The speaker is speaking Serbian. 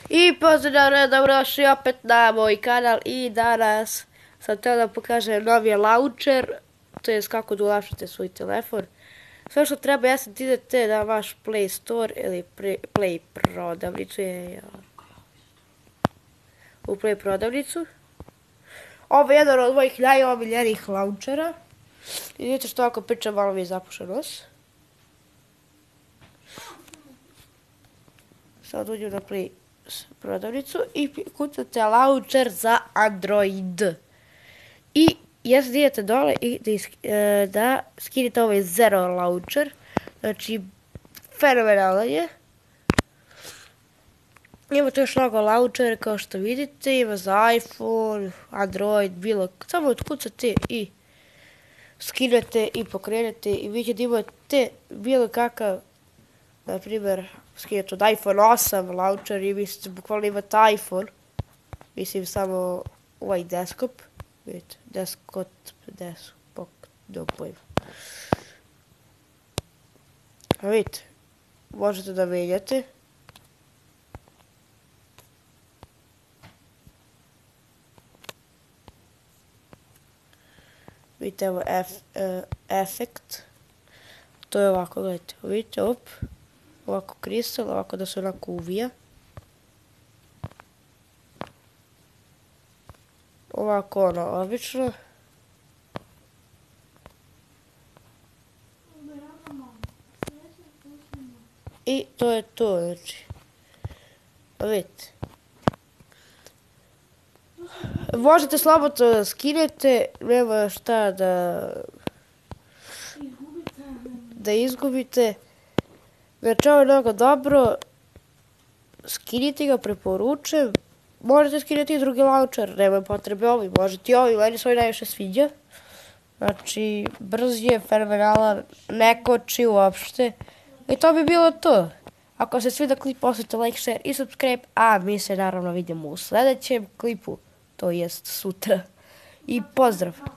I pozdrav, dobrodošli opet na moj kanal i danas sam htio da pokažem novi launcher, to je kako da ulepšate svoj telefon. Sve što treba jeste da idete na vaš Play Store ili Play prodavnicu, u Play prodavnicu. Ovo je jedan od mojih najomiljenijih launchera. I vidite što ako pričam, malo mi je zapušen nos. Sad uđem na Play prodavnicu i kucate launcher za Android. I idete dole i da skinite ovaj Zero launcher. Znači, fenomenalan je. Ima tu još mnogo launchera kao što vidite. Ima za iPhone, Android, bilo. Samo kucate i skinete i pokrenete i vi ćete imate bilo kakav, na primjer, skinete od iPhone 8 launcher i mislite bukvalno imate iPhone. Mislim samo ovaj desktop. Vidite, desktop, do pojma. Vidite, možete da menjate. Vidite, evo efekt. To je ovako, gledajte, vidite, ovako kristal, ovako da se onako uvija. Ovako ono, obično. I to je to, znači. Vidite. Možete slobodno da skinete, nema šta da izgubite. Znači ovo je mnogo dobro, skinite ga, preporučujem. Možete skiniti i drugi launcher, nema potrebe ovi, možete i ovi, meni svoj najviše sviđa. Znači, brz je, fenomenalan, ne koči uopšte. I to bi bilo to. Ako se svida klip, ostavite like, share i subscribe, a mi se naravno vidimo u sledećem klipu, to jest sutra. I pozdrav!